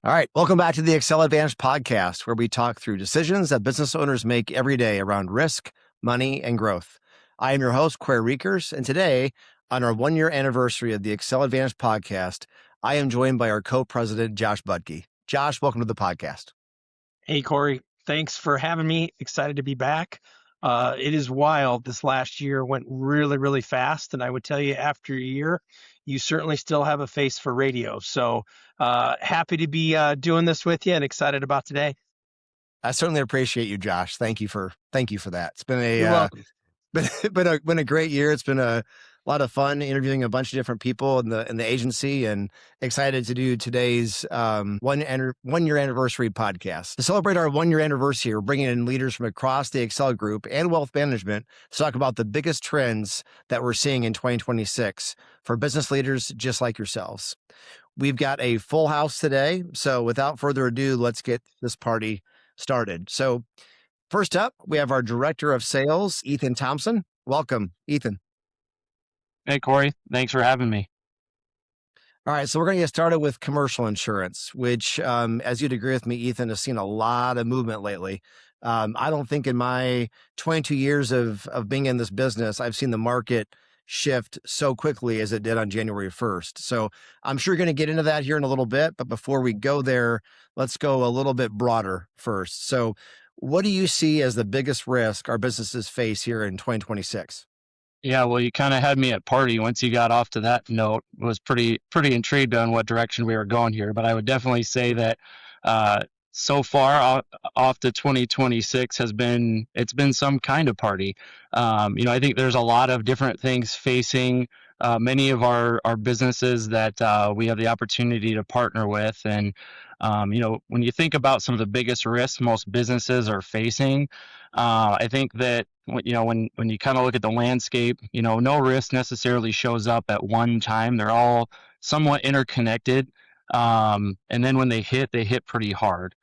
All right. Welcome back to the Accel Advantage podcast, where we talk through decisions that business owners make every day around risk, money, and growth. I am your host, Corey Rekers, and today, on our 1-year anniversary of the Accel Advantage podcast, I am joined by our Co-President, Josh Budke. Josh, welcome to the podcast. Hey, Corey. Thanks for having me. Excited to be back. It is wild. This last year went really, really fast. And I would tell you, after a year, you certainly still have a face for radio. So happy to be doing this with you and excited about today. I certainly appreciate you, Josh. Thank you for that. It's been You're welcome. been a great year. It's been a lot of fun interviewing a bunch of different people in the agency, and excited to do today's 1-year anniversary podcast. To celebrate our 1-year anniversary, we're bringing in leaders from across the Accel Group and wealth management to talk about the biggest trends that we're seeing in 2026 for business leaders just like yourselves. We've got a full house today, so without further ado, let's get this party started. So first up, we have our Director of Sales, Ethan Thompson. Welcome, Ethan. Hey, Corey. Thanks for having me. All right, so we're going to get started with commercial insurance, which, as you'd agree with me, Ethan, has seen a lot of movement lately. I don't think in my 22 years of being in this business, I've seen the market shift so quickly as it did on January 1st. So I'm sure you're going to get into that here in a little bit, but before we go there, let's go a little bit broader first. So what do you see as the biggest risk our businesses face here in 2026? Yeah, well, you kind of had me at party once you got off to that note. Was pretty intrigued on what direction we were going here, but I would definitely say that so far off to 2026 it's been some kind of party. I think there's a lot of different things facing many of our businesses that we have the opportunity to partner with. And, when you think about some of the biggest risks most businesses are facing, I think that, when you kind of look at the landscape, no risk necessarily shows up at one time. They're all somewhat interconnected. And then when they hit pretty hard.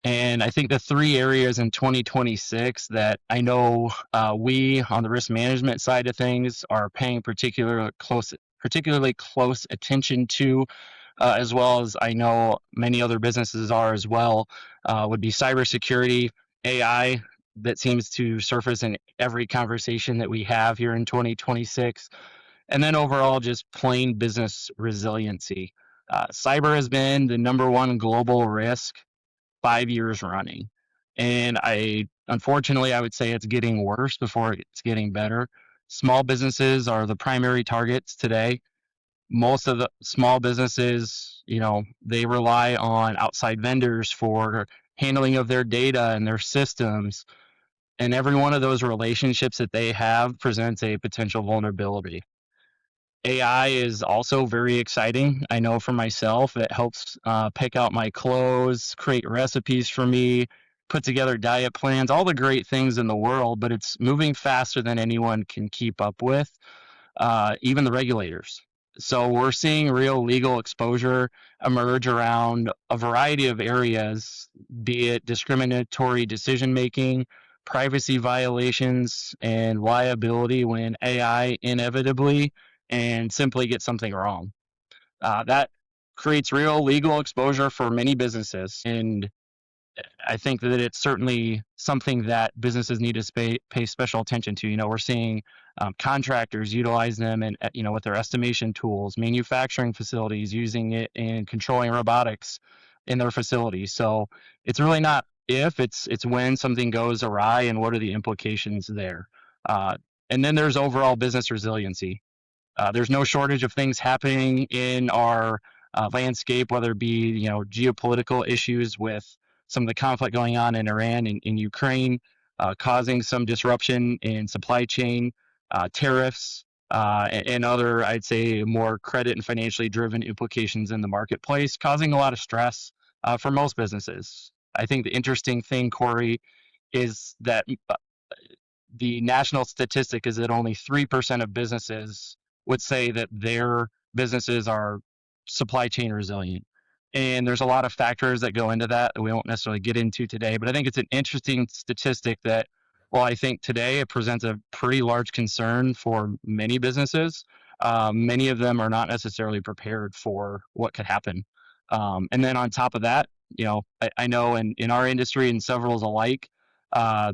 And I think the three areas in 2026 that I know we on the risk management side of things are paying particularly close attention to, as well as I know many other businesses are as well, would be cybersecurity, AI, that seems to surface in every conversation that we have here in 2026. And then overall, just plain business resiliency. Cyber has been the number one global risk 5 years running. And unfortunately, I would say it's getting worse before it's getting better. Small businesses are the primary targets today. Most of the small businesses, they rely on outside vendors for handling of their data and their systems. And every one of those relationships that they have presents a potential vulnerability. AI is also very exciting. I know for myself, it helps pick out my clothes, create recipes for me, put together diet plans, all the great things in the world, but it's moving faster than anyone can keep up with, even the regulators. So we're seeing real legal exposure emerge around a variety of areas, be it discriminatory decision-making, privacy violations, and liability when AI inevitably and simply get something wrong. That creates real legal exposure for many businesses. And I think that it's certainly something that businesses need to pay special attention to. We're seeing contractors utilize them and, with their estimation tools, manufacturing facilities using it in controlling robotics in their facilities. So it's really not if, it's when something goes awry and what are the implications there. And then there's overall business resiliency. There's no shortage of things happening in our landscape, whether it be geopolitical issues with some of the conflict going on in Iran and in Ukraine, causing some disruption in supply chain, tariffs, and other, I'd say, more credit and financially driven implications in the marketplace, causing a lot of stress for most businesses. I think the interesting thing, Corey, is that the national statistic is that only 3% of businesses would say that their businesses are supply chain resilient. And there's a lot of factors that go into that we won't necessarily get into today, but I think it's an interesting statistic that, well, I think today it presents a pretty large concern for many businesses. Many of them are not necessarily prepared for what could happen. And then on top of that, I know in our industry and several alike,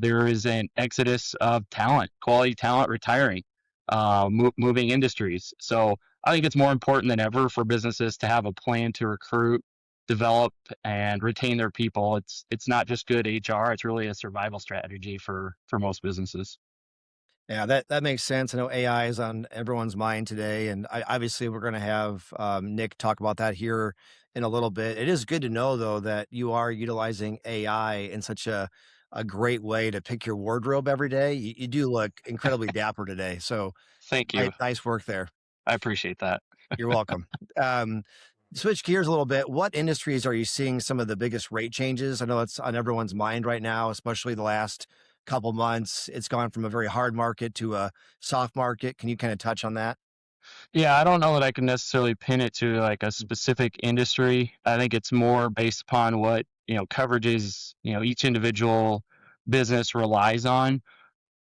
there is an exodus of talent, quality talent retiring, moving industries. So I think it's more important than ever for businesses to have a plan to recruit, develop, and retain their people. It's not just good HR; it's really a survival strategy for most businesses. Yeah, that makes sense. I know AI is on everyone's mind today, and obviously we're going to have Nick talk about that here in a little bit. It is good to know though that you are utilizing AI in such a great way to pick your wardrobe every day. You do look incredibly dapper today, so Thank you. nice work there. I appreciate that. You're welcome. Um, Switch gears a little bit. What industries are you seeing some of the biggest rate changes? I know it's on everyone's mind right now, especially the last couple months. It's gone from a very hard market to a soft market. Can you kind of touch on that? Yeah, I don't know that I can necessarily pin it to like a specific industry. I think it's more based upon what, coverages, each individual business relies on.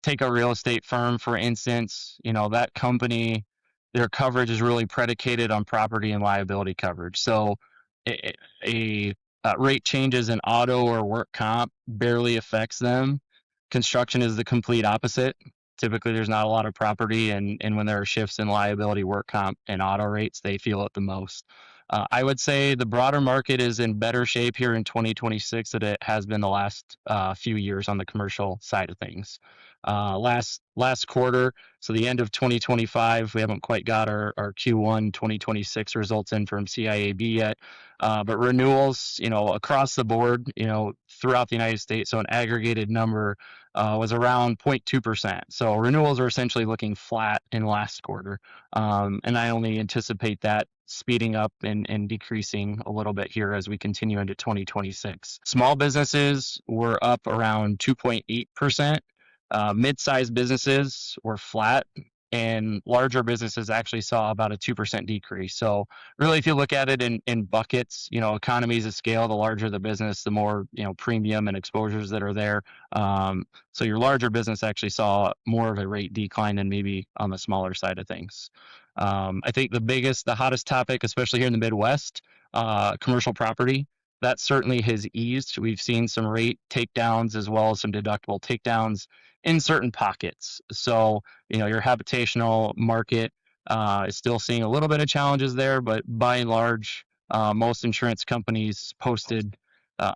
Take a real estate firm, for instance, that company, their coverage is really predicated on property and liability coverage. So a rate changes in auto or work comp barely affects them. Construction is the complete opposite. Typically, there's not a lot of property, and when there are shifts in liability, work comp, and auto rates, they feel it the most. I would say the broader market is in better shape here in 2026 than it has been the last few years on the commercial side of things. Last quarter, so the end of 2025, we haven't quite got our Q1 2026 results in from CIAB yet, but renewals, across the board, throughout the United States, so an aggregated number was around 0.2%. So renewals are essentially looking flat in last quarter. And I only anticipate that speeding up and decreasing a little bit here as we continue into 2026. Small businesses were up around 2.8%. Mid-sized businesses were flat, and larger businesses actually saw about a 2% decrease. So really, if you look at it in buckets, economies of scale, the larger the business, the more, premium and exposures that are there. So your larger business actually saw more of a rate decline than maybe on the smaller side of things. I think the hottest topic, especially here in the Midwest, commercial property, that certainly has eased. We've seen some rate takedowns as well as some deductible takedowns in certain pockets. So, your habitational market is still seeing a little bit of challenges there, but by and large, most insurance companies posted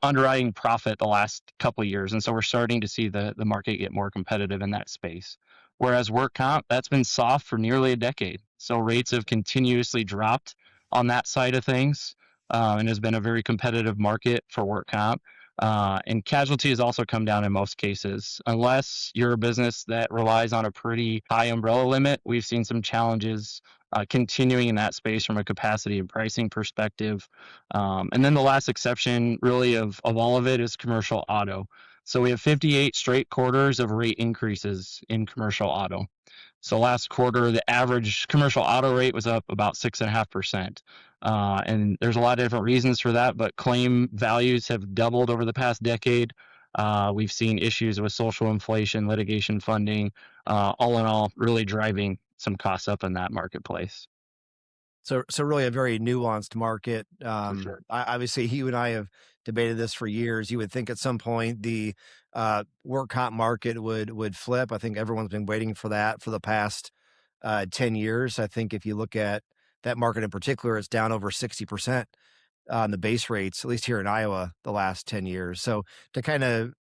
underwriting profit the last couple of years. And so we're starting to see the market get more competitive in that space. Whereas work comp, that's been soft for nearly a decade. So rates have continuously dropped on that side of things, and has been a very competitive market for work comp. And casualty has also come down in most cases. Unless you're a business that relies on a pretty high umbrella limit, we've seen some challenges continuing in that space from a capacity and pricing perspective. And then the last exception, really, of all of it is commercial auto. So we have 58 straight quarters of rate increases in commercial auto. So last quarter, the average commercial auto rate was up about 6.5%. And there's a lot of different reasons for that, but claim values have doubled over the past decade. We've seen issues with social inflation, litigation funding, all in all, really driving some costs up in that marketplace. So really a very nuanced market. For sure. Obviously, you and I have debated this for years. You would think at some point the work comp market would flip. I think everyone's been waiting for that for the past 10 years. I think if you look at that market in particular, it's down over 60% on the base rates, at least here in Iowa, the last 10 years. So to kind of,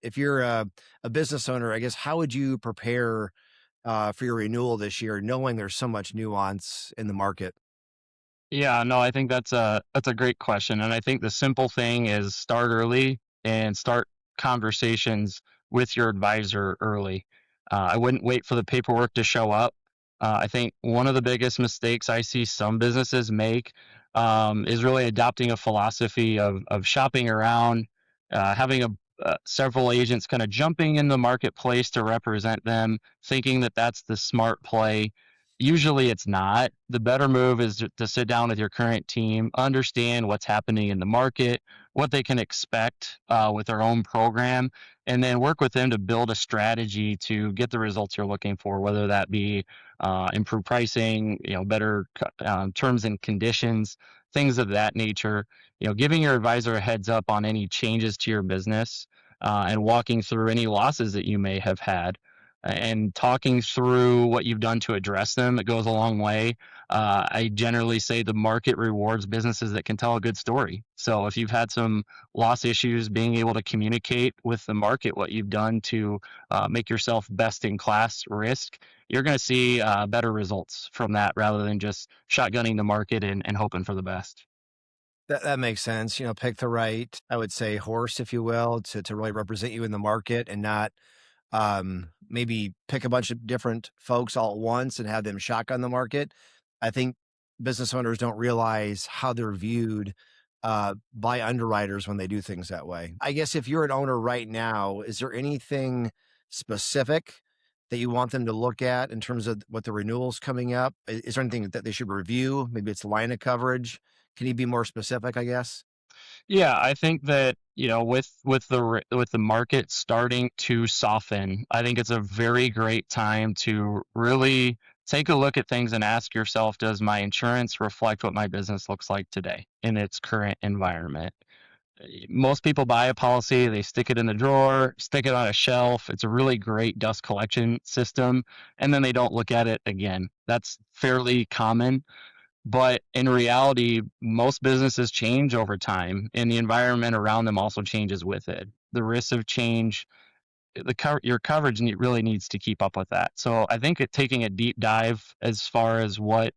if you're a business owner, I guess, how would you prepare for your renewal this year, knowing there's so much nuance in the market? Yeah, no, I think that's a great question. And I think the simple thing is start early and start conversations with your advisor early. I wouldn't wait for the paperwork to show up. I think one of the biggest mistakes I see some businesses make is really adopting a philosophy of shopping around, having several agents kind of jumping in the marketplace to represent them, thinking that that's the smart play. Usually it's not. The better move is to sit down with your current team, understand what's happening in the market, what they can expect with their own program, and then work with them to build a strategy to get the results you're looking for, whether that be improved pricing, better terms and conditions, things of that nature. Giving your advisor a heads up on any changes to your business, and walking through any losses that you may have had, and talking through what you've done to address them. It goes a long way. I generally say the market rewards businesses that can tell a good story. So if you've had some loss issues, being able to communicate with the market what you've done to make yourself best in class risk, you're going to see better results from that, rather than just shotgunning the market and hoping for the best. That makes sense. Pick the right, I would say, horse, if you will, to really represent you in the market, and not maybe pick a bunch of different folks all at once and have them shotgun the market. I think business owners don't realize how they're viewed by underwriters when they do things that way. I guess if you're an owner right now, is there anything specific that you want them to look at in terms of what the renewals coming up? Is there anything that they should review? Maybe it's line of coverage. Can you be more specific, I guess? Yeah, I think that, with the market starting to soften, I think it's a very great time to really take a look at things and ask yourself, does my insurance reflect what my business looks like today in its current environment? Most people buy a policy, they stick it in the drawer, stick it on a shelf. It's a really great dust collection system, and then they don't look at it again. That's fairly common. But in reality, most businesses change over time, and the environment around them also changes with it. The risks of change, your coverage really needs to keep up with that. So I think taking a deep dive as far as what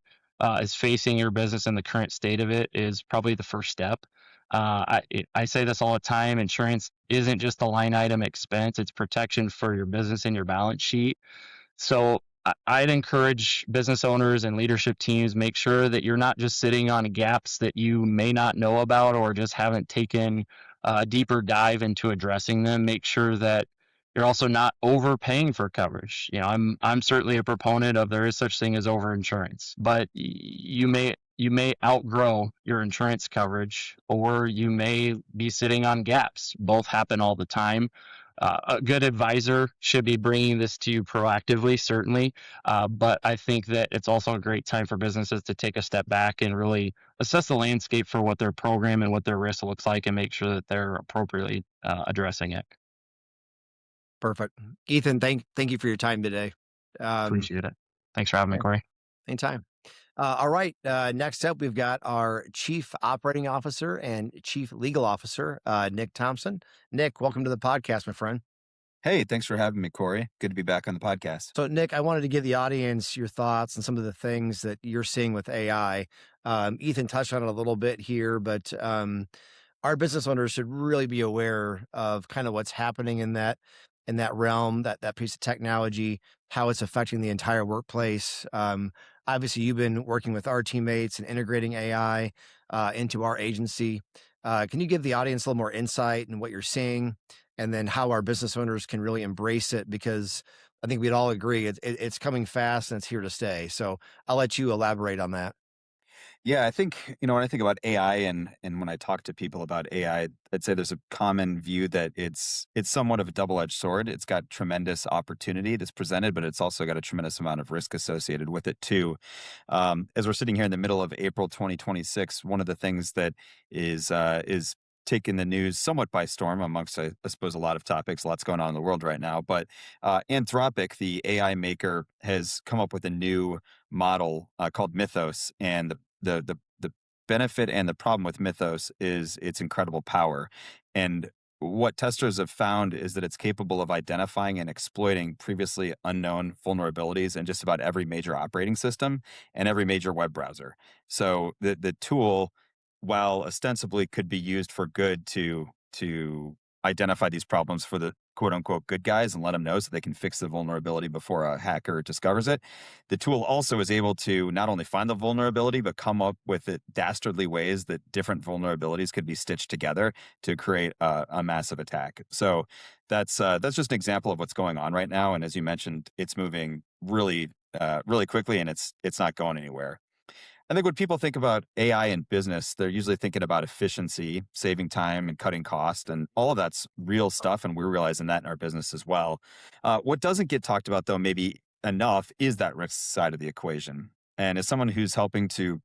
is facing your business and the current state of it is probably the first step. I say this all the time: insurance isn't just a line item expense; it's protection for your business and your balance sheet. So I'd encourage business owners and leadership teams, make sure that you're not just sitting on gaps that you may not know about, or just haven't taken a deeper dive into addressing them. Make sure that you're also not overpaying for coverage. I'm certainly a proponent of there is such thing as overinsurance, but you may outgrow your insurance coverage, or you may be sitting on gaps. Both happen all the time. A good advisor should be bringing this to you proactively, certainly. But I think that it's also a great time for businesses to take a step back and really assess the landscape for what their program and what their risk looks like, and make sure that they're appropriately addressing it. Perfect. Ethan, thank you for your time today. Appreciate it. Thanks for having me, Corey. Anytime. All right. Next up, we've got our Chief Operating Officer and Chief Legal Officer, Nick Thompson. Nick, welcome to the podcast, my friend. Hey, thanks for having me, Corey. Good to be back on the podcast. So, Nick, I wanted to give the audience your thoughts on some of the things that you're seeing with AI. Ethan touched on it a little bit here, but our business owners should really be aware of kind of what's happening in that realm, that piece of technology, how it's affecting the entire workplace. Obviously, you've been working with our teammates and integrating AI into our agency. Can you give the audience a little more insight in what you're seeing, and then how our business owners can really embrace it? Because I think we'd all agree it's coming fast and it's here to stay. So I'll let you elaborate on that. Yeah, I think, when I think about AI and when I talk to people about AI, I'd say there's a common view that it's somewhat of a double-edged sword. It's got tremendous opportunity that's presented, but it's also got a tremendous amount of risk associated with it too. As we're sitting here in the middle of April 2026, one of the things that is taking the news somewhat by storm amongst, I suppose, a lot of topics, lots going on in the world right now. But Anthropic, the AI maker, has come up with a new model called Mythos, and the benefit and the problem with Mythos is its incredible power. And what testers have found is that it's capable of identifying and exploiting previously unknown vulnerabilities in just about every major operating system and every major web browser. So the tool, while ostensibly could be used for good to identify these problems for the quote unquote good guys and let them know so they can fix the vulnerability before a hacker discovers it, the tool also is able to not only find the vulnerability, but come up with dastardly ways that different vulnerabilities could be stitched together to create a massive attack. So that's just an example of what's going on right now. And as you mentioned, it's moving really quickly, and it's not going anywhere. I think when people think about AI in business, they're usually thinking about efficiency, saving time and cutting cost. And all of that's real stuff. And we're realizing that in our business as well. What doesn't get talked about, though, maybe enough, is that risk side of the equation. And as someone who's helping to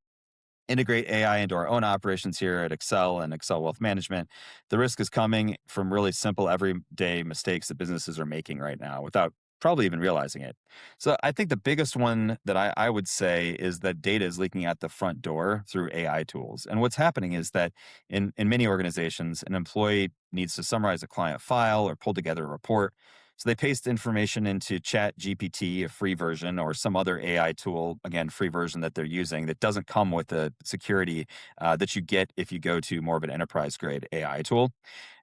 integrate AI into our own operations here at Accel and Accel Wealth Management, the risk is coming from really simple everyday mistakes that businesses are making right now without probably even realizing it. So I think the biggest one that I would say is that data is leaking out the front door through AI tools. And what's happening is that in many organizations, an employee needs to summarize a client file or pull together a report. So they paste information into Chat GPT, a free version, or some other AI tool, again, free version that they're using that doesn't come with the security that you get if you go to more of an enterprise grade AI tool.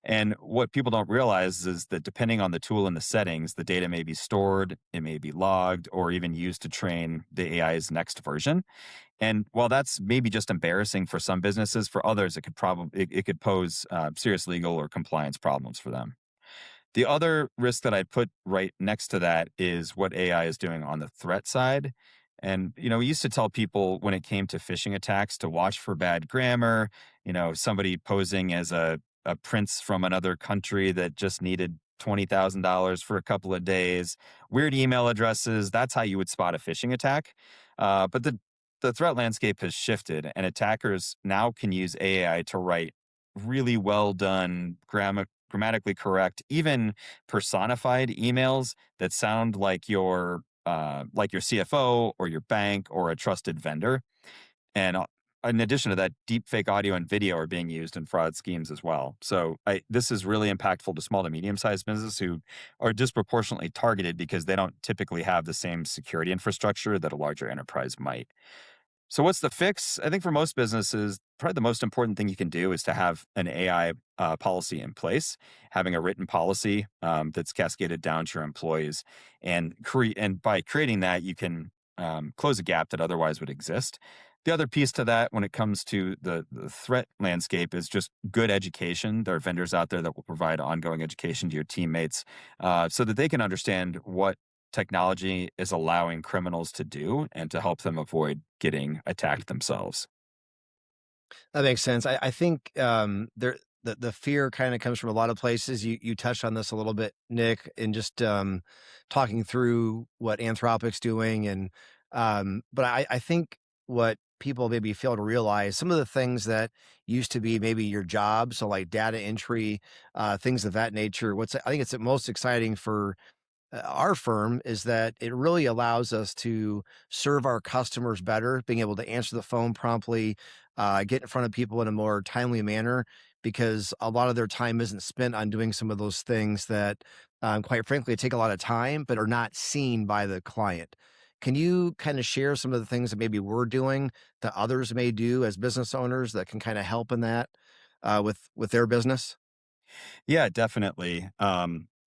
And what people don't realize is that depending on the tool and the settings, the data may be stored, it may be logged, or even used to train the AI's next version. And while that's maybe just embarrassing for some businesses, for others, it could pose serious legal or compliance problems for them. The other risk that I put right next to that is what AI is doing on the threat side. And, we used to tell people when it came to phishing attacks to watch for bad grammar, somebody posing as a prince from another country that just needed $20,000 for a couple of days, weird email addresses. That's how you would spot a phishing attack. But the threat landscape has shifted, and attackers now can use AI to write really well done, grammatically correct, even personified emails that sound like your CFO or your bank or a trusted vendor. And in addition to that, deep fake audio and video are being used in fraud schemes as well. So this is really impactful to small to medium-sized businesses who are disproportionately targeted because they don't typically have the same security infrastructure that a larger enterprise might. So what's the fix? I think for most businesses, probably the most important thing you can do is to have an AI policy in place, having a written policy that's cascaded down to your employees. And by creating that, you can close a gap that otherwise would exist. The other piece to that when it comes to the threat landscape is just good education. There are vendors out there that will provide ongoing education to your teammates so that they can understand what technology is allowing criminals to do and to help them avoid getting attacked themselves. That makes sense. I think the fear kind of comes from a lot of places. You touched on this a little bit, Nick, in just talking through what Anthropic's doing, and but I think what people maybe fail to realize, some of the things that used to be maybe your job, so like data entry, things of that nature. I think it's most exciting for our firm is that it really allows us to serve our customers better, being able to answer the phone promptly, get in front of people in a more timely manner, because a lot of their time isn't spent on doing some of those things that, quite frankly, take a lot of time, but are not seen by the client. Can you kind of share some of the things that maybe we're doing that others may do as business owners that can kind of help in that with their business? Yeah, definitely.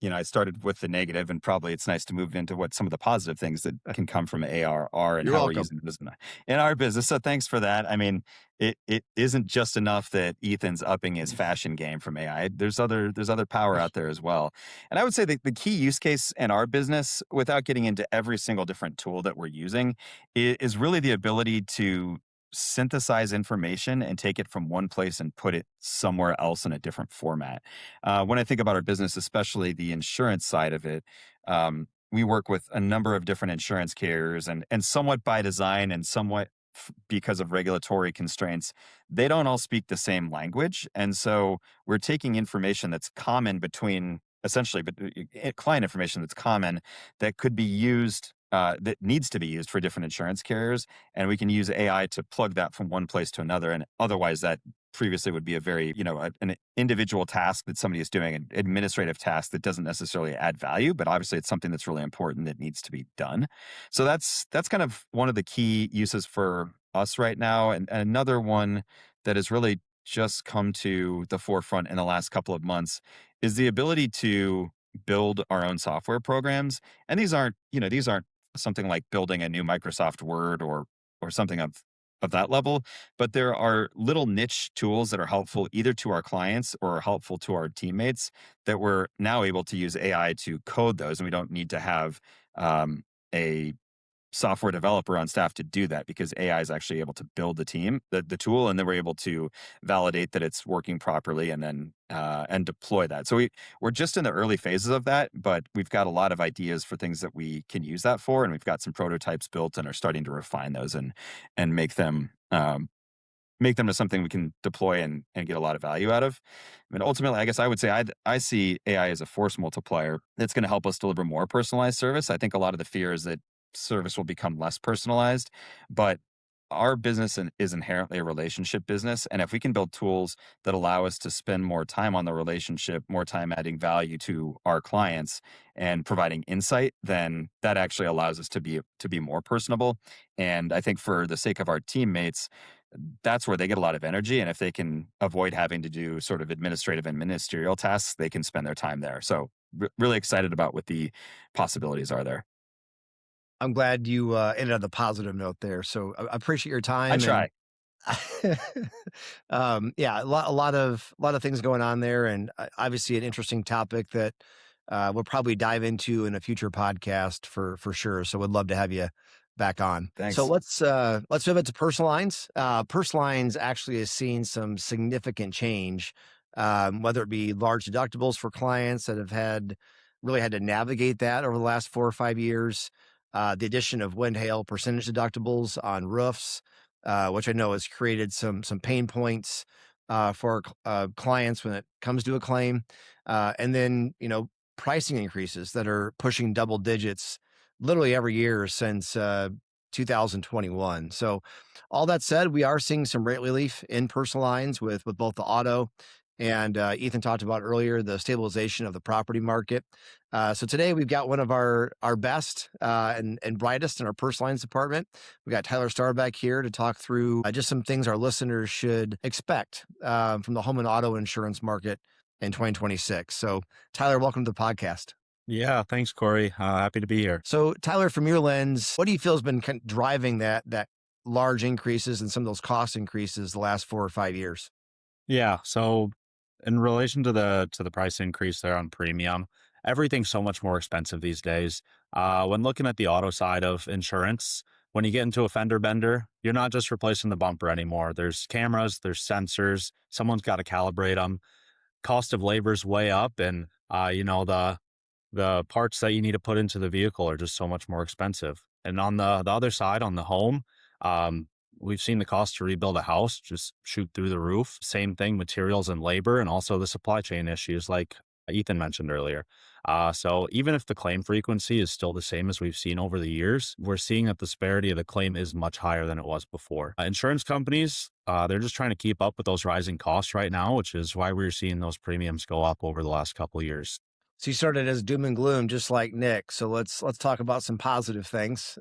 I started with the negative, and probably it's nice to move into what some of the positive things that can come from AR are and You're how we're welcome. using this in our business. So thanks for that. I mean, it isn't just enough that Ethan's upping his fashion game from AI. There's other power out there as well. And I would say that the key use case in our business, without getting into every single different tool that we're using, is really the ability to synthesize information and take it from one place and put it somewhere else in a different format. When I think about our business, especially the insurance side of it, we work with a number of different insurance carriers, and somewhat by design and somewhat because of regulatory constraints, they don't all speak the same language. And so we're taking information that's common between essentially, but client information that's common that could be used that needs to be used for different insurance carriers. And we can use AI to plug that from one place to another. And otherwise that previously would be a very, an individual task that somebody is doing, an administrative task that doesn't necessarily add value, but obviously it's something that's really important that needs to be done. So that's kind of one of the key uses for us right now. And another one that has really just come to the forefront in the last couple of months is the ability to build our own software programs. And these aren't something like building a new Microsoft Word or something of that level, but there are little niche tools that are helpful either to our clients or helpful to our teammates that we're now able to use AI to code those, and we don't need to have a software developer on staff to do that, because AI is actually able to build the tool, and then we're able to validate that it's working properly, and then and deploy that. So we're just in the early phases of that, but we've got a lot of ideas for things that we can use that for, and we've got some prototypes built and are starting to refine those and make them to something we can deploy and get a lot of value out of. I mean, ultimately, I guess I would say I see AI as a force multiplier that's going to help us deliver more personalized service. I think a lot of the fear is that service will become less personalized, but our business is inherently a relationship business. And if we can build tools that allow us to spend more time on the relationship, more time adding value to our clients and providing insight, then that actually allows us to be more personable. And I think for the sake of our teammates, that's where they get a lot of energy. And if they can avoid having to do sort of administrative and ministerial tasks, they can spend their time there. So really excited about what the possibilities are there. I'm glad you ended on the positive note there. So I appreciate your time. I try. Yeah, a lot of things going on there, and obviously an interesting topic that we'll probably dive into in a future podcast for sure. So would love to have you back on. Thanks. So let's move it to personal lines. Personal lines actually has seen some significant change, whether it be large deductibles for clients that have really had to navigate that over the last 4 or 5 years. The addition of wind hail percentage deductibles on roofs, which I know has created some pain points for clients when it comes to a claim, and then pricing increases that are pushing double digits literally every year since 2021. So, all that said, we are seeing some rate relief in personal lines with both the auto and Ethan talked about earlier the stabilization of the property market. So today we've got one of our best and brightest in our personal lines department. We got Tyler Starbeck here to talk through just some things our listeners should expect from the home and auto insurance market in 2026. So Tyler, welcome to the podcast. Yeah, thanks, Corey. Happy to be here. So Tyler, from your lens, what do you feel has been driving that large increases and some of those cost increases the last 4 or 5 years? Yeah, so in relation to the price increase there on premium, everything's so much more expensive these days. When looking at the auto side of insurance, when you get into a fender bender, you're not just replacing the bumper anymore. There's cameras, there's sensors, someone's got to calibrate them. Cost of labor is way up, and the parts that you need to put into the vehicle are just so much more expensive. And on the other side, on the home, we've seen the cost to rebuild a house just shoot through the roof. Same thing, materials and labor, and also the supply chain issues like Ethan mentioned earlier. So even if the claim frequency is still the same as we've seen over the years, we're seeing that the severity of the claim is much higher than it was before. Insurance companies, they're just trying to keep up with those rising costs right now, which is why we're seeing those premiums go up over the last couple of years. So you started as doom and gloom, just like Nick. So let's talk about some positive things.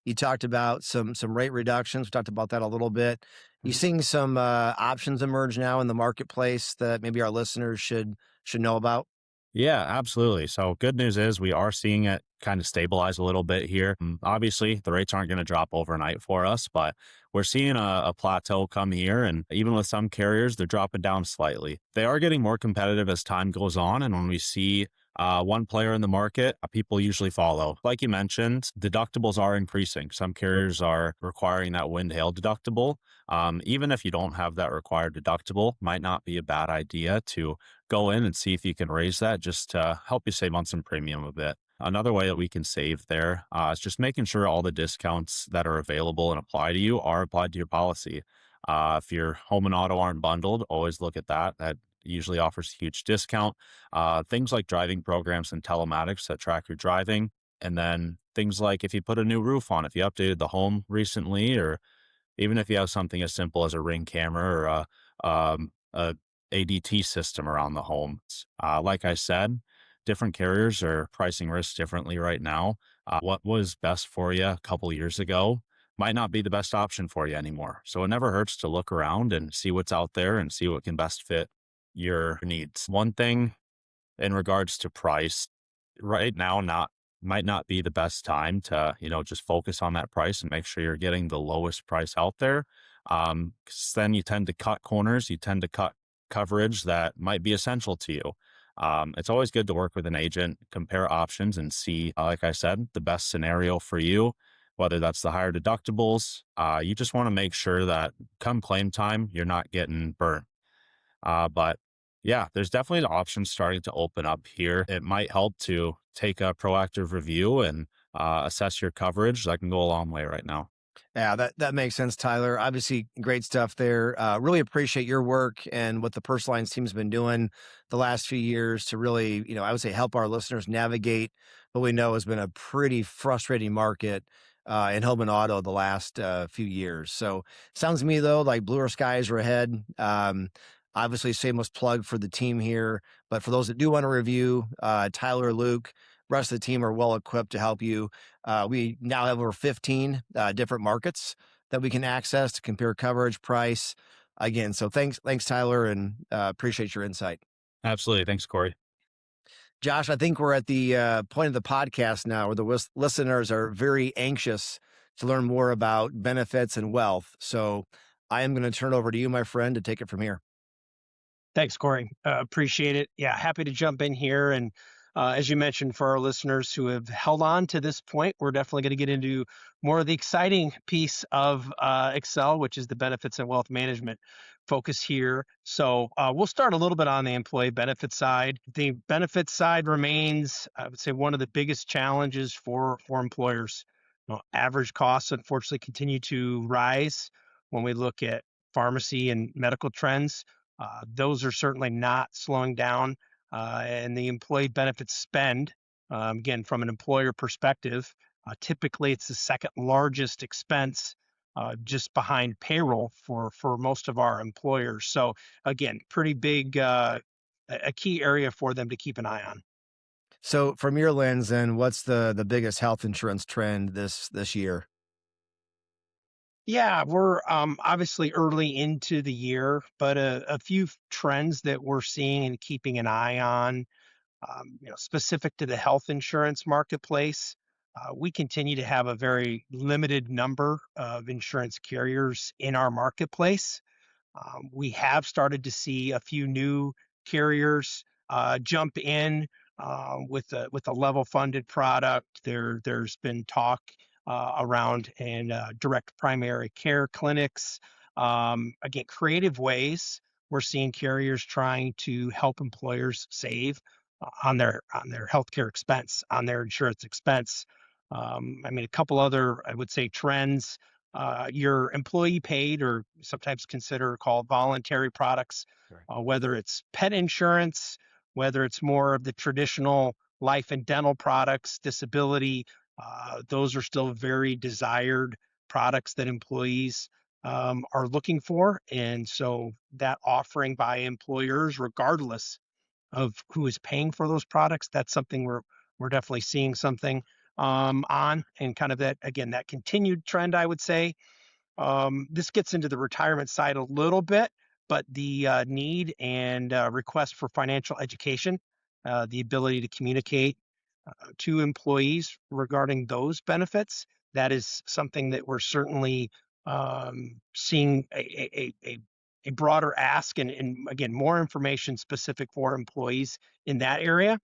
You talked about some rate reductions. We talked about that a little bit. You seeing some options emerge now in the marketplace that maybe our listeners should know about? Yeah, absolutely. So good news is we are seeing it kind of stabilize a little bit here. Obviously, the rates aren't going to drop overnight for us, but we're seeing a plateau come here. And even with some carriers, they're dropping down slightly. They are getting more competitive as time goes on. And when we see one player in the market, people usually follow. Like you mentioned, deductibles are increasing. Some carriers are requiring that wind hail deductible. Even if you don't have that required deductible, might not be a bad idea to go in and see if you can raise that just to help you save on some premium a bit. Another way that we can save there is just making sure all the discounts that are available and apply to you are applied to your policy. If your home and auto aren't bundled, always look at that. That usually offers a huge discount. Things like driving programs and telematics that track your driving. And then things like if you put a new roof on, if you updated the home recently, or even if you have something as simple as a Ring camera or a ADT system around the home. Like I said, different carriers are pricing risks differently right now. What was best for you a couple years ago might not be the best option for you anymore. So it never hurts to look around and see what's out there and see what can best fit your needs. One thing in regards to price, right now might not be the best time to, just focus on that price and make sure you're getting the lowest price out there. 'Cause then you tend to cut corners, you tend to cut coverage that might be essential to you. It's always good to work with an agent, compare options, and see, like I said, the best scenario for you, whether that's the higher deductibles. You just want to make sure that come claim time, you're not getting burnt. But yeah, there's definitely the options starting to open up here. It might help to take a proactive review and assess your coverage. That can go a long way right now. Yeah, that makes sense, Tyler. Obviously, great stuff there. Really appreciate your work and what the Personal Lines team's been doing the last few years to really, I would say help our listeners navigate what we know has been a pretty frustrating market in home and auto the last few years. So sounds to me though like bluer skies are ahead. Obviously, shameless plug for the team here, but for those that do want to review, Tyler, Luke, rest of the team are well equipped to help you. We now have over 15 different markets that we can access to compare coverage, price. Again, so thanks, Tyler, and appreciate your insight. Absolutely. Thanks, Corey. Josh, I think we're at the point of the podcast now where the listeners are very anxious to learn more about benefits and wealth. So I am going to turn it over to you, my friend, to take it from here. Thanks, Corey. Appreciate it. Yeah, happy to jump in here. And as you mentioned, for our listeners who have held on to this point, we're definitely going to get into more of the exciting piece of Accel, which is the benefits and wealth management focus here. So we'll start a little bit on the employee benefit side. The benefit side remains, I would say, one of the biggest challenges for employers. Average costs, unfortunately, continue to rise when we look at pharmacy and medical trends. Those are certainly not slowing down. And the employee benefits spend, again, from an employer perspective, typically it's the second largest expense just behind payroll for most of our employers. So again, pretty big, a key area for them to keep an eye on. So from your lens, then, what's the biggest health insurance trend this year? Yeah, we're obviously early into the year, but a few trends that we're seeing and keeping an eye on, specific to the health insurance marketplace. We continue to have a very limited number of insurance carriers in our marketplace. We have started to see a few new carriers jump in with a level funded product. There's been talk around and direct primary care clinics. Again, creative ways we're seeing carriers trying to help employers save on their healthcare expense, on their insurance expense. A couple other, I would say, trends. Your employee paid, or sometimes consider called voluntary products, whether it's pet insurance, whether it's more of the traditional life and dental products, disability, those are still very desired products that employees are looking for. And so that offering by employers, regardless of who is paying for those products, that's something we're definitely seeing something on, and kind of that, again, that continued trend, I would say. This gets into the retirement side a little bit, but the need and request for financial education, the ability to communicate to employees regarding those benefits, that is something that we're certainly seeing a broader ask, and again, more information specific for employees in that area.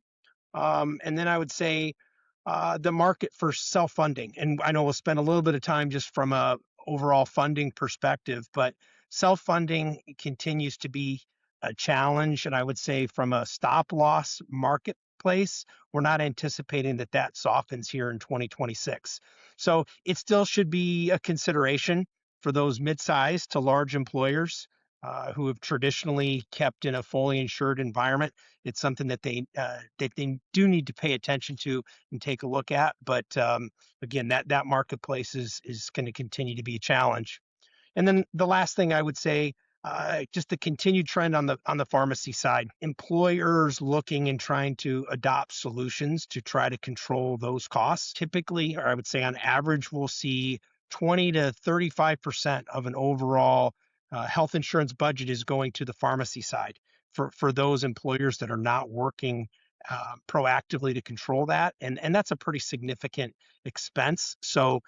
And then I would say the market for self-funding. And I know we'll spend a little bit of time just from a overall funding perspective, but self-funding continues to be a challenge. And I would say from a stop loss marketplace, we're not anticipating that softens here in 2026. So it still should be a consideration for those mid-sized to large employers who have traditionally kept in a fully insured environment. It's something that they do need to pay attention to and take a look at. But again, that marketplace is going to continue to be a challenge. And then the last thing I would say, just the continued trend on the pharmacy side, employers looking and trying to adopt solutions to try to control those costs. Typically, or I would say on average, we'll see 20 to 35% of an overall health insurance budget is going to the pharmacy side for those employers that are not working proactively to control that. And that's a pretty significant expense. So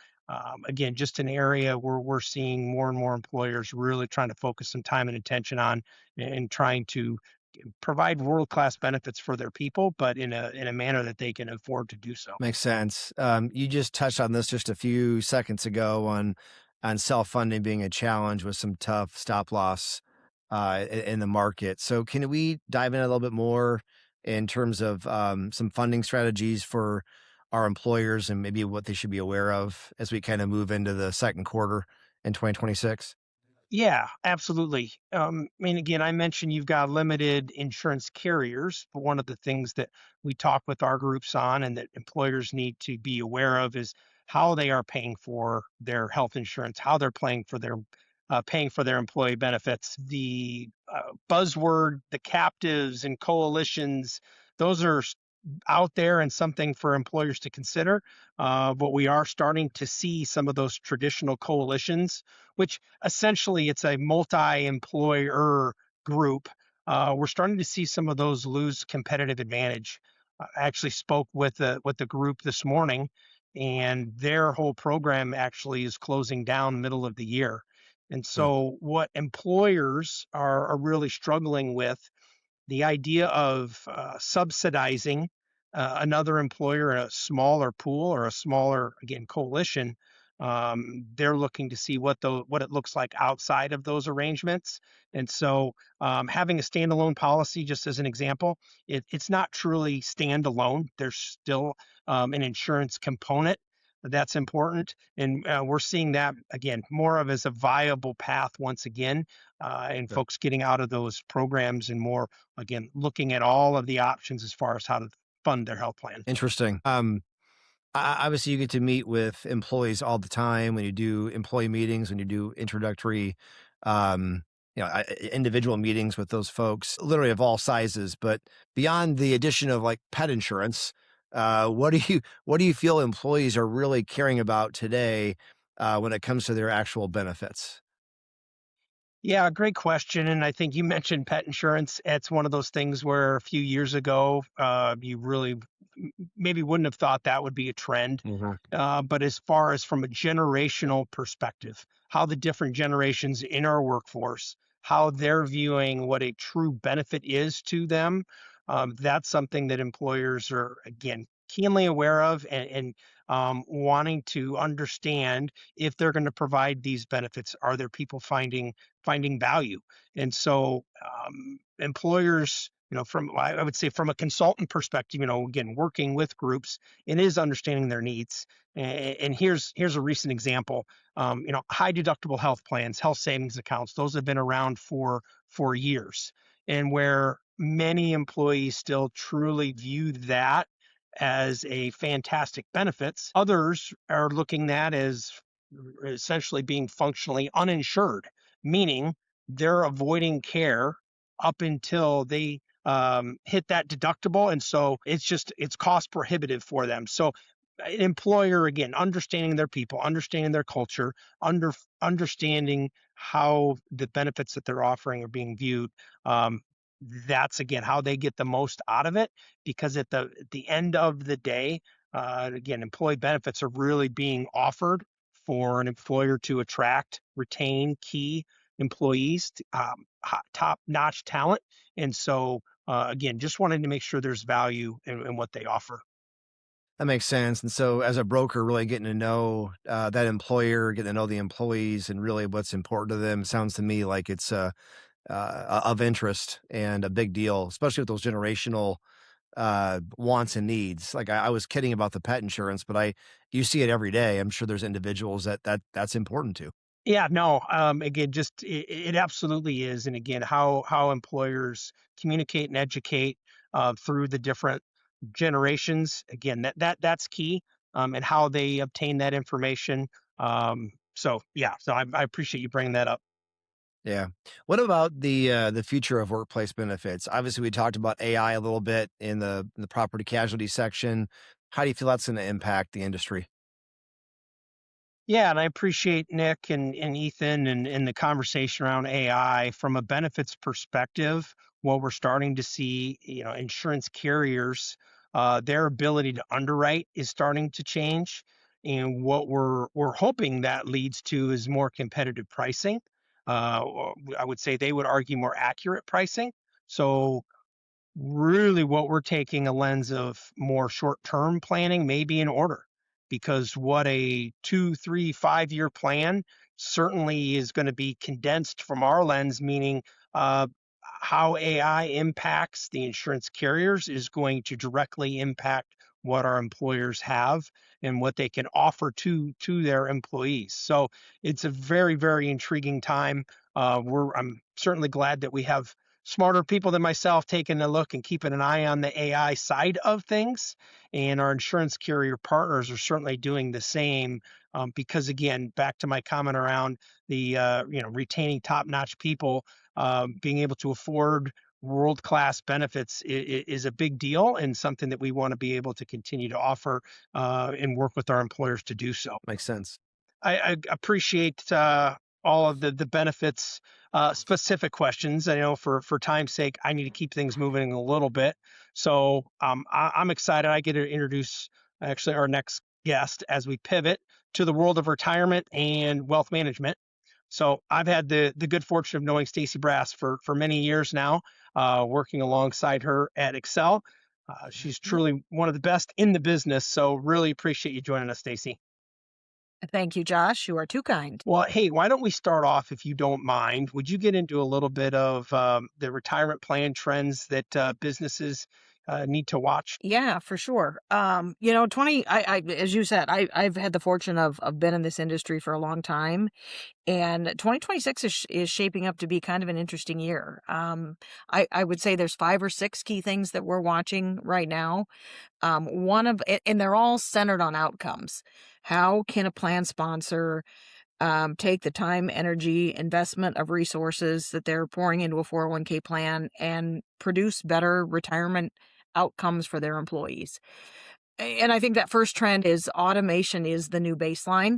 again, just an area where we're seeing more and more employers really trying to focus some time and attention on, and trying to provide world-class benefits for their people, but in a manner that they can afford to do so. Makes sense. You just touched on this just a few seconds ago on self-funding being a challenge with some tough stop loss in the market. So can we dive in a little bit more in terms of some funding strategies for our employers and maybe what they should be aware of as we kind of move into the second quarter in 2026? Yeah, absolutely. I mean, again, I mentioned you've got limited insurance carriers, but one of the things that we talk with our groups on and that employers need to be aware of is how they are paying for their health insurance, how they're paying for their employee benefits. The buzzword, the captives and coalitions, those are out there and something for employers to consider. But we are starting to see some of those traditional coalitions, which essentially it's a multi-employer group. We're starting to see some of those lose competitive advantage. I actually spoke with the group this morning, and their whole program actually is closing down middle of the year. And Mm. so, what employers are really struggling with the idea of subsidizing another employer in a smaller pool or a smaller, again, coalition. They're looking to see what it looks like outside of those arrangements. And so having a standalone policy, just as an example, it's not truly standalone. There's still an insurance component that's important. And we're seeing that, again, more of as a viable path once again, and Sure. folks getting out of those programs and more, again, looking at all of the options as far as how to fund their health plan. Interesting. Obviously, you get to meet with employees all the time when you do employee meetings, when you do introductory, um, individual meetings with those folks, literally of all sizes. But beyond the addition of like pet insurance, what do you feel employees are really caring about today when it comes to their actual benefits? Yeah, great question. And I think you mentioned pet insurance. It's one of those things where a few years ago, you really maybe wouldn't have thought that would be a trend. Mhm. But as far as from a generational perspective, how the different generations in our workforce, how they're viewing what a true benefit is to them, that's something that employers are, again, keenly aware of and wanting to understand if they're going to provide these benefits. Are there people finding value? And so employers, from I would say from a consultant perspective, again, working with groups, it is understanding their needs. And here's a recent example. High deductible health plans, health savings accounts, those have been around for years, and where many employees still truly view that as a fantastic benefits. Others are looking at as essentially being functionally uninsured, meaning they're avoiding care up until they hit that deductible. And so it's cost prohibitive for them. So an employer, again, understanding their people, understanding their culture, understanding how the benefits that they're offering are being viewed. That's again how they get the most out of it, because at the end of the day, again, employee benefits are really being offered for an employer to attract, retain key employees, top-notch talent. And so, again, just wanting to make sure there's value in what they offer. That makes sense. And so, as a broker, really getting to know that employer, getting to know the employees, and really what's important to them sounds to me like it's of interest and a big deal, especially with those generational wants and needs. Like I was kidding about the pet insurance, but you see it every day. I'm sure there's individuals that's important to. Yeah, no, again, just it absolutely is. And again, how employers communicate and educate through the different generations. Again, that's key, and how they obtain that information. So yeah, so I appreciate you bringing that up. Yeah. What about the future of workplace benefits? Obviously, we talked about AI a little bit in the property casualty section. How do you feel that's going to impact the industry? Yeah, and I appreciate Nick and Ethan and the conversation around AI from a benefits perspective. What we're starting to see, insurance carriers, their ability to underwrite is starting to change, and what we're hoping that leads to is more competitive pricing. Or I would say they would argue more accurate pricing. So really what we're taking a lens of more short-term planning may be in order, because what a 2, 3, 5-year plan certainly is going to be condensed from our lens, meaning uh, how AI impacts the insurance carriers is going to directly impact what our employers have and what they can offer to their employees. So it's a very, very intriguing time. I'm certainly glad that we have smarter people than myself taking a look and keeping an eye on the AI side of things. And our insurance carrier partners are certainly doing the same, because again, back to my comment around the retaining top-notch people, being able to afford world-class benefits is a big deal, and something that we want to be able to continue to offer and work with our employers to do so. Makes sense. I appreciate all of the benefits. Specific questions. I know for time's sake, I need to keep things moving a little bit. So I'm excited. I get to introduce actually our next guest as we pivot to the world of retirement and wealth management. So I've had the good fortune of knowing Stacy Brass for many years now, working alongside her at Accel. She's truly one of the best in the business. So really appreciate you joining us, Stacy. Thank you, Josh. You are too kind. Well, hey, why don't we start off, if you don't mind? Would you get into a little bit of the retirement plan trends that businesses need to watch? Yeah, for sure. 20, as you said, I've had the fortune of been in this industry for a long time, and 2026 is shaping up to be kind of an interesting year. I would say there's 5 or 6 key things that we're watching right now. And they're all centered on outcomes. How can a plan sponsor take the time, energy, investment of resources that they're pouring into a 401k plan and produce better retirement outcomes for their employees? And I think that first trend is automation is the new baseline.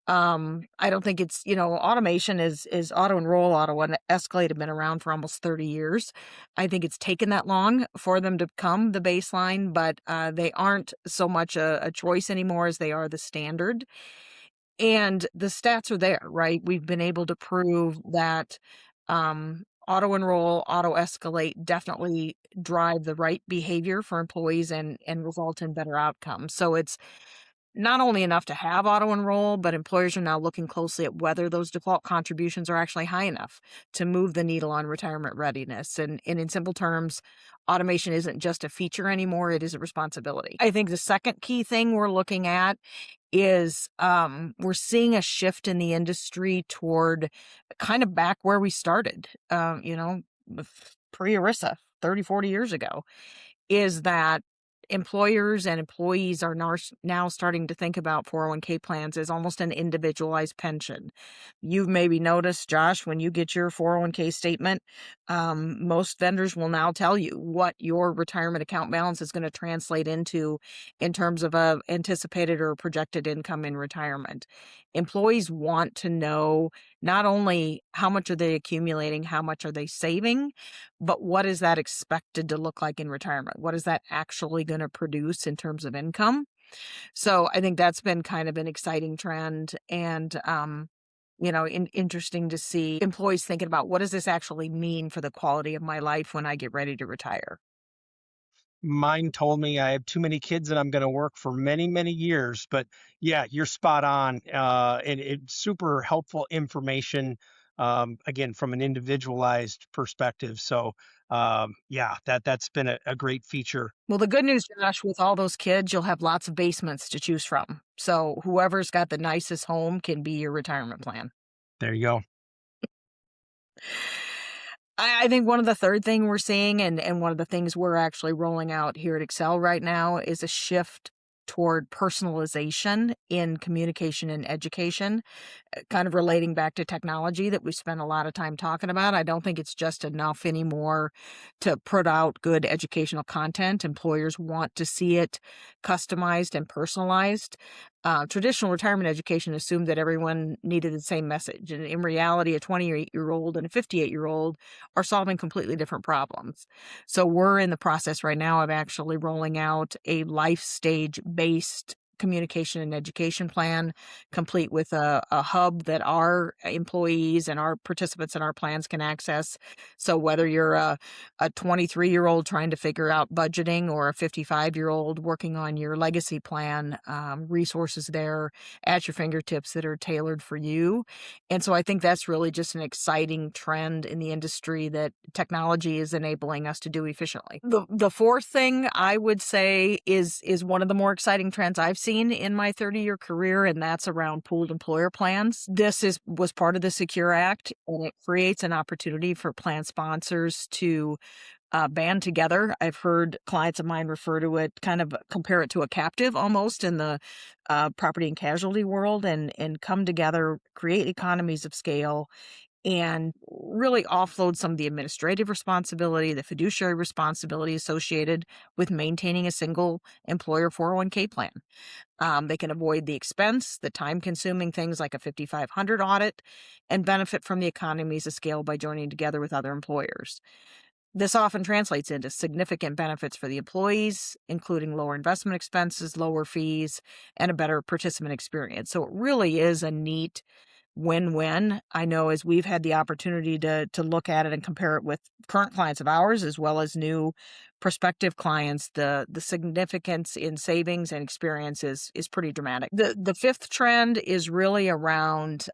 I don't think it's, automation is auto enroll, auto escalate have been around for almost 30 years. I think it's taken that long for them to become the baseline, but they aren't so much a choice anymore as they are the standard. And the stats are there, right? We've been able to prove that auto enroll, auto escalate definitely drive the right behavior for employees and result in better outcomes. So it's not only enough to have auto enroll, but employers are now looking closely at whether those default contributions are actually high enough to move the needle on retirement readiness. And in simple terms, automation isn't just a feature anymore, it is a responsibility. I think the second key thing we're looking at is we're seeing a shift in the industry toward kind of back where we started, pre-ERISA 30, 40 years ago, is that employers and employees are now starting to think about 401k plans as almost an individualized pension. You've maybe noticed, Josh, when you get your 401k statement, most vendors will now tell you what your retirement account balance is going to translate into in terms of a anticipated or projected income in retirement. Employees want to know not only how much are they accumulating, how much are they saving, but what is that expected to look like in retirement? What is that actually going to produce in terms of income? So I think that's been kind of an exciting trend, and interesting to see employees thinking about what does this actually mean for the quality of my life when I get ready to retire. Mine told me I have too many kids and I'm going to work for many, many years. But yeah, you're spot on. And it's super helpful information, again, from an individualized perspective. So that's been a great feature. Well, the good news, Josh, with all those kids, you'll have lots of basements to choose from. So whoever's got the nicest home can be your retirement plan. There you go. I think one of the third thing we're seeing and one of the things we're actually rolling out here at Accel right now is a shift toward personalization in communication and education, kind of relating back to technology that we spent a lot of time talking about. I don't think it's just enough anymore to put out good educational content. Employers want to see it customized and personalized. Traditional retirement education assumed that everyone needed the same message. And in reality, a 28-year-old and a 58-year-old are solving completely different problems. So we're in the process right now of actually rolling out a life stage based communication and education plan, complete with a hub that our employees and our participants in our plans can access. So whether you're a 23-year-old trying to figure out budgeting or a 55-year-old working on your legacy plan, resources there at your fingertips that are tailored for you. And so I think that's really just an exciting trend in the industry that technology is enabling us to do efficiently. The fourth thing I would say is one of the more exciting trends I've seen in my 30-year career, and that's around pooled employer plans. This was part of the Secure Act, and it creates an opportunity for plan sponsors to band together. I've heard clients of mine refer to it, kind of compare it to a captive almost in the property and casualty world, and come together, create economies of scale, and really offload some of the administrative responsibility, the fiduciary responsibility associated with maintaining a single employer 401k plan. They can avoid the expense, the time-consuming things like a 5500 audit, and benefit from the economies of scale by joining together with other employers. This often translates into significant benefits for the employees, including lower investment expenses, lower fees, and a better participant experience. So it really is a neat win-win. I know as we've had the opportunity to look at it and compare it with current clients of ours, as well as new prospective clients, the significance in savings and experience is pretty dramatic. The fifth trend is really around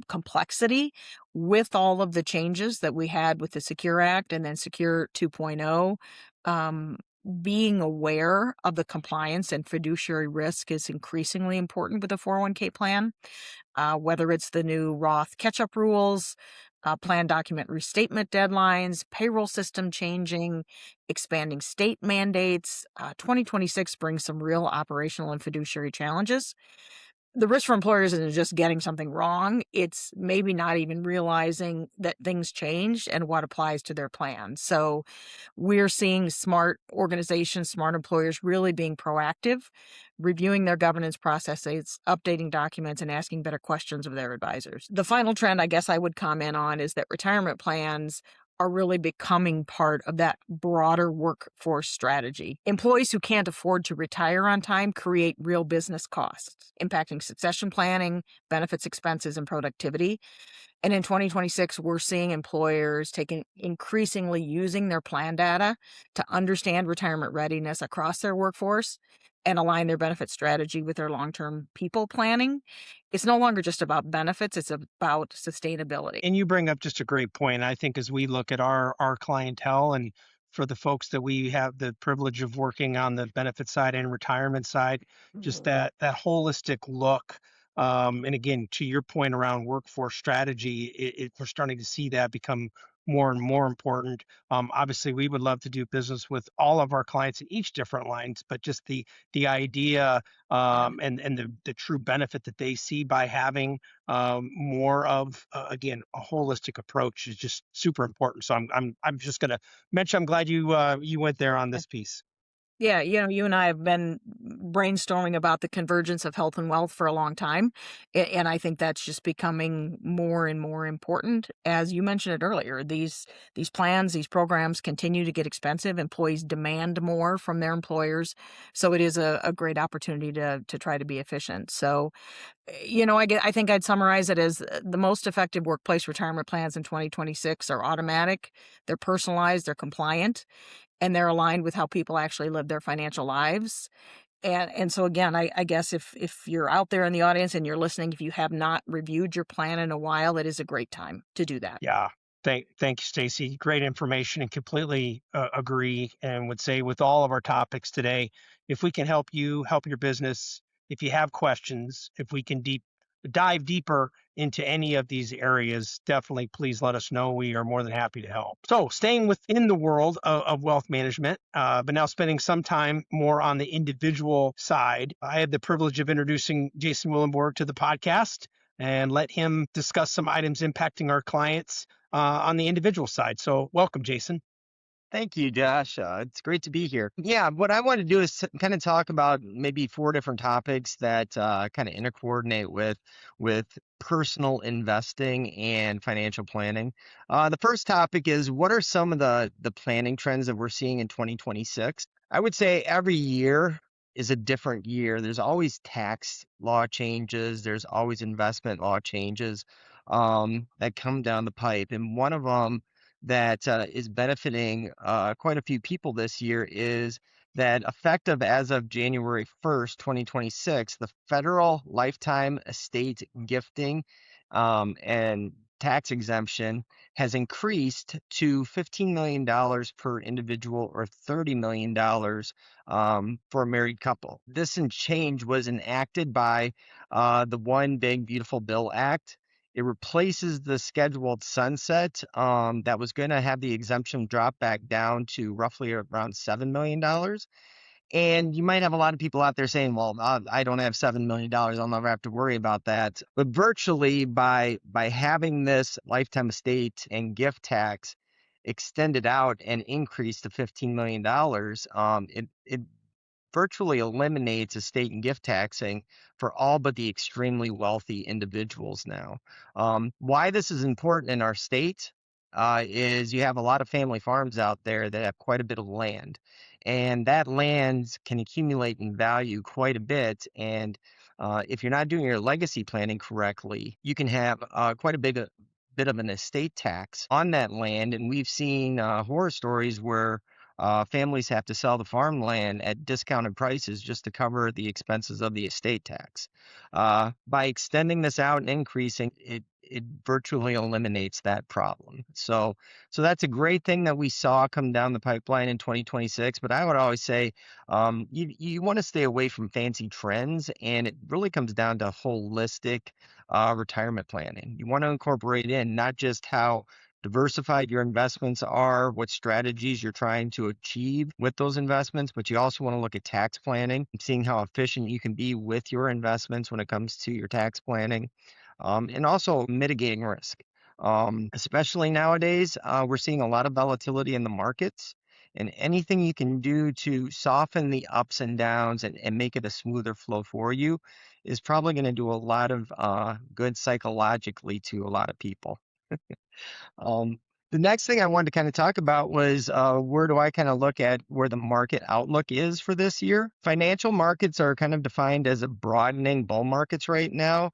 complexity. With all of the changes that we had with the Secure Act and then Secure 2.0, being aware of the compliance and fiduciary risk is increasingly important with a 401k plan. Whether it's the new Roth catch-up rules, plan document restatement deadlines, payroll system changing, expanding state mandates, 2026 brings some real operational and fiduciary challenges. The risk for employers isn't just getting something wrong. It's maybe not even realizing that things changed and what applies to their plan. So we're seeing smart organizations, smart employers really being proactive, reviewing their governance processes, updating documents, and asking better questions of their advisors. The final trend I guess I would comment on is that retirement plans are really becoming part of that broader workforce strategy. Employees who can't afford to retire on time create real business costs, impacting succession planning, benefits expenses, and productivity. And in 2026, we're seeing employers increasingly using their plan data to understand retirement readiness across their workforce and align their benefit strategy with their long-term people planning. It's no longer just about benefits, it's about sustainability. And you bring up just a great point. I think as we look at our clientele and for the folks that we have the privilege of working on the benefit side and retirement side, just that holistic look. And again, to your point around workforce strategy, we're starting to see that become more and more important. Obviously, we would love to do business with all of our clients in each different lines, but just the idea and the true benefit that they see by having more of again a holistic approach is just super important. So I'm just going to mention I'm glad you went there on this piece. Yeah, you and I have been brainstorming about the convergence of health and wealth for a long time. And I think that's just becoming more and more important. As you mentioned it earlier, these plans, these programs continue to get expensive. Employees demand more from their employers. So it is a great opportunity to try to be efficient. So, I think I'd summarize it as the most effective workplace retirement plans in 2026 are automatic, they're personalized, they're compliant, and they're aligned with how people actually live their financial lives. And so again, I guess if you're out there in the audience and you're listening, if you have not reviewed your plan in a while, it is a great time to do that. Yeah. Thank you, Stacy. Great information and completely agree and would say with all of our topics today, if we can help you, help your business, if you have questions, if we can dive deeper into any of these areas, definitely please let us know. We are more than happy to help. So staying within the world of wealth management, but now spending some time more on the individual side, I had the privilege of introducing Jason Willenborg to the podcast and let him discuss some items impacting our clients on the individual side. So welcome, Jason. Thank you, Josh. It's great to be here. Yeah, what I want to do is kind of talk about maybe 4 different topics that kind of intercoordinate with personal investing and financial planning. The first topic is what are some of the planning trends that we're seeing in 2026? I would say every year is a different year. There's always tax law changes. There's always investment law changes that come down the pipe. And one of them that is benefiting quite a few people this year is that effective as of January 1st, 2026, the federal lifetime estate gifting and tax exemption has increased to $15 million per individual or $30 million for a married couple. This change was enacted by the One Big Beautiful Bill Act. It replaces the scheduled sunset that was going to have the exemption drop back down to roughly around $7 million. And you might have a lot of people out there saying, well, I don't have $7 million. I'll never have to worry about that. But virtually by having this lifetime estate and gift tax extended out and increased to $15 million, it virtually eliminates estate and gift taxing for all but the extremely wealthy individuals now. Why this is important in our state is you have a lot of family farms out there that have quite a bit of land, and that land can accumulate in value quite a bit. And if you're not doing your legacy planning correctly, you can have quite a bit of an estate tax on that land. And we've seen horror stories where families have to sell the farmland at discounted prices just to cover the expenses of the estate tax. By extending this out and increasing it, it virtually eliminates that problem. So that's a great thing that we saw come down the pipeline in 2026. But I would always say you want to stay away from fancy trends, and it really comes down to holistic retirement planning. You want to incorporate in not just how diversified your investments are, what strategies you're trying to achieve with those investments, but you also want to look at tax planning and seeing how efficient you can be with your investments when it comes to your tax planning, and also mitigating risk. Especially nowadays, we're seeing a lot of volatility in the markets, and anything you can do to soften the ups and downs and make it a smoother flow for you is probably going to do a lot of good psychologically to a lot of people. The next thing I wanted to kind of talk about was where do I kind of look at where the market outlook is for this year? Financial markets are kind of defined as a broadening bull markets right now.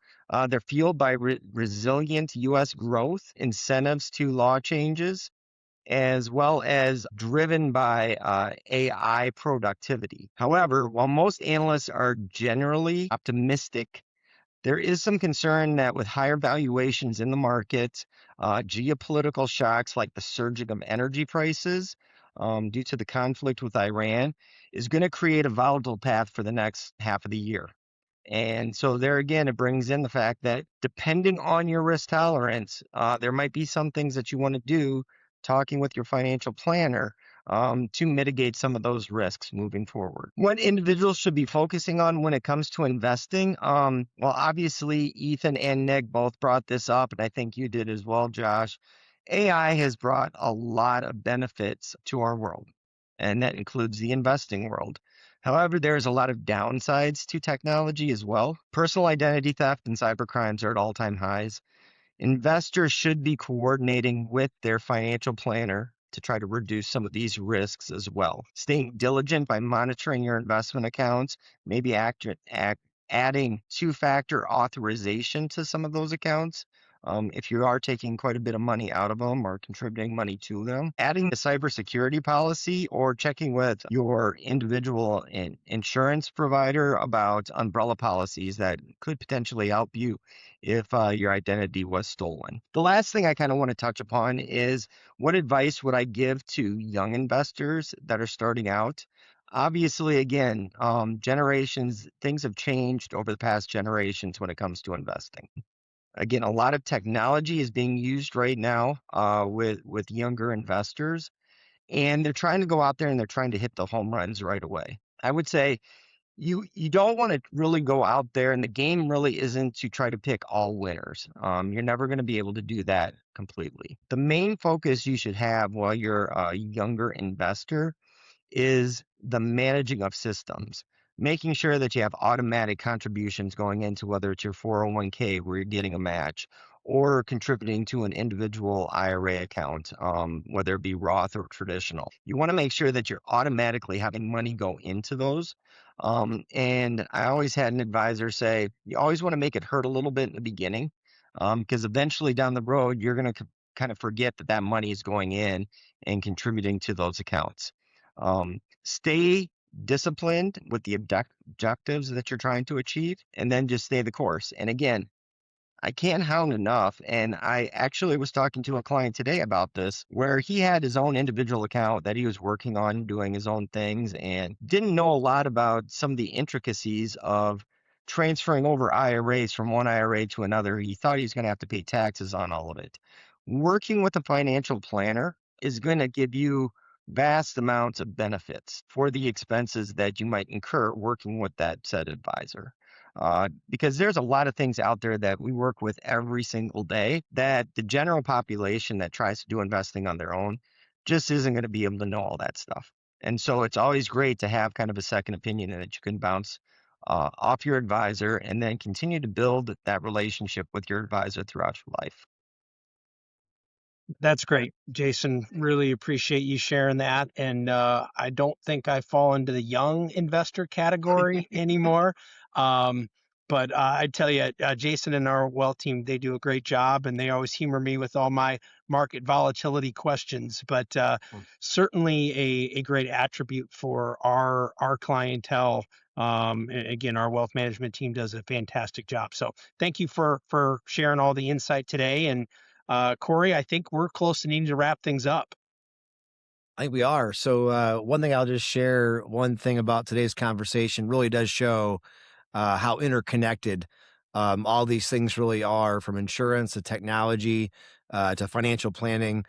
They're fueled by resilient U.S. growth, incentives to law changes, as well as driven by AI productivity. However, while most analysts are generally optimistic, there is some concern that with higher valuations in the market, geopolitical shocks like the surging of energy prices due to the conflict with Iran is going to create a volatile path for the next half of the year. And so there again, it brings in the fact that depending on your risk tolerance, there might be some things that you want to do talking with your financial planner to mitigate some of those risks moving forward. What individuals should be focusing on when it comes to investing? Well, obviously, Ethan and Nick both brought this up, and I think you did as well, Josh. AI has brought a lot of benefits to our world, and that includes the investing world. However, there's a lot of downsides to technology as well. Personal identity theft and cybercrimes are at all-time highs. Investors should be coordinating with their financial planner to try to reduce some of these risks as well. Staying diligent by monitoring your investment accounts, maybe adding two-factor authorization to some of those accounts. If you are taking quite a bit of money out of them or contributing money to them, adding a cybersecurity policy or checking with your individual insurance provider about umbrella policies that could potentially help you if your identity was stolen. The last thing I kind of want to touch upon is what advice would I give to young investors that are starting out? Obviously, again, generations, things have changed over the past generations when it comes to investing. Again, a lot of technology is being used right now with younger investors, and they're trying to go out there and they're trying to hit the home runs right away. I would say you don't want to really go out there, and the game really isn't to try to pick all winners. You're never going to be able to do that completely. The main focus you should have while you're a younger investor is the managing of systems, making sure that you have automatic contributions going into whether it's your 401k where you're getting a match or contributing to an individual IRA account, whether it be Roth or traditional. You want to make sure that you're automatically having money go into those And I always had an advisor say, you always want to make it hurt a little bit in the beginning, because eventually down the road, you're going to kind of forget that that money is going in and contributing to those accounts. Stay disciplined with the objectives that you're trying to achieve, and then just stay the course. And again, I can't hound enough. And I actually was talking to a client today about this, where he had his own individual account that he was working on doing his own things and didn't know a lot about some of the intricacies of transferring over IRAs from one IRA to another. He thought he was going to have to pay taxes on all of it. Working with a financial planner is going to give you vast amounts of benefits for the expenses that you might incur working with that said advisor. Because there's a lot of things out there that we work with every single day that the general population that tries to do investing on their own just isn't going to be able to know all that stuff. And so it's always great to have kind of a second opinion that you can bounce off your advisor and then continue to build that relationship with your advisor throughout your life. That's great, Jason. Really appreciate you sharing that. And I don't think I fall into the young investor category anymore. But I tell you, Jason and our wealth team, they do a great job, and they always humor me with all my market volatility questions. But certainly a great attribute for our clientele. Again, our wealth management team does a fantastic job. So thank you for sharing all the insight today. And Corey, I think we're close to needing to wrap things up. I think we are. So one thing I'll just share, one thing about today's conversation really does show how interconnected all these things really are, from insurance to technology to financial planning.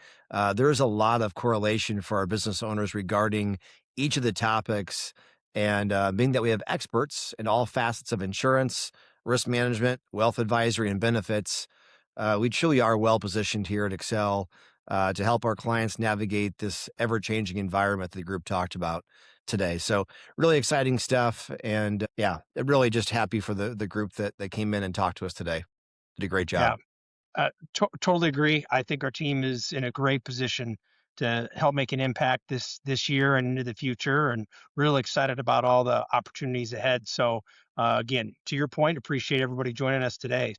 There's a lot of correlation for our business owners regarding each of the topics. And being that we have experts in all facets of insurance, risk management, wealth advisory, and benefits, we truly are well positioned here at Accel to help our clients navigate this ever-changing environment that the group talked about today. So really exciting stuff. And yeah, really just happy for the group that came in and talked to us today. Did a great job. Yeah, totally agree. I think our team is in a great position to help make an impact this year and into the future, and really excited about all the opportunities ahead. So again, to your point, appreciate everybody joining us today.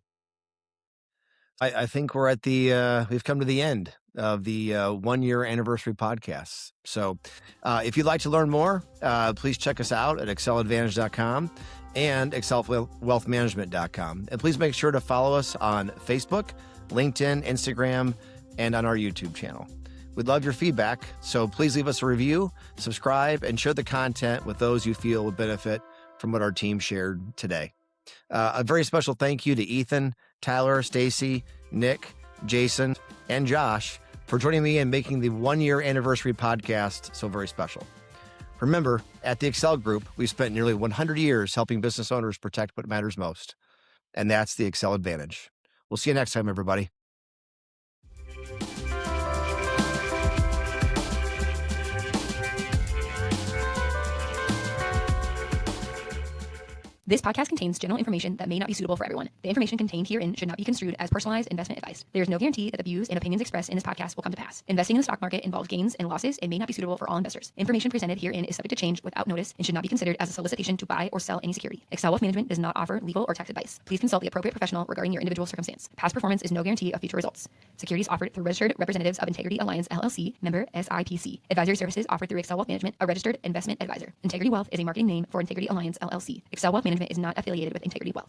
I think we're at we've come to the end of the 1-year anniversary podcast. So if you'd like to learn more, please check us out at acceladvantage.com and excelwealthmanagement.com. And please make sure to follow us on Facebook, LinkedIn, Instagram, and on our YouTube channel. We'd love your feedback, so please leave us a review, subscribe, and share the content with those you feel would benefit from what our team shared today. A very special thank you to Ethan, Tyler, Stacy, Nick, Jason, and Josh for joining me and making the 1-year anniversary podcast so very special. Remember, at the Accel Group, we spent nearly 100 years helping business owners protect what matters most, and that's the Accel Advantage. We'll see you next time, everybody. This podcast contains general information that may not be suitable for everyone. The information contained herein should not be construed as personalized investment advice. There is no guarantee that the views and opinions expressed in this podcast will come to pass. Investing in the stock market involves gains and losses and may not be suitable for all investors. Information presented herein is subject to change without notice and should not be considered as a solicitation to buy or sell any security. Accel Wealth Management does not offer legal or tax advice. Please consult the appropriate professional regarding your individual circumstance. Past performance is no guarantee of future results. Securities offered through registered representatives of Integrity Alliance LLC, member SIPC. Advisory services offered through Accel Wealth Management, a registered investment advisor. Integrity Wealth is a marketing name for Integrity Alliance LLC. Accel Wealth Management is not affiliated with Integrity Wealth.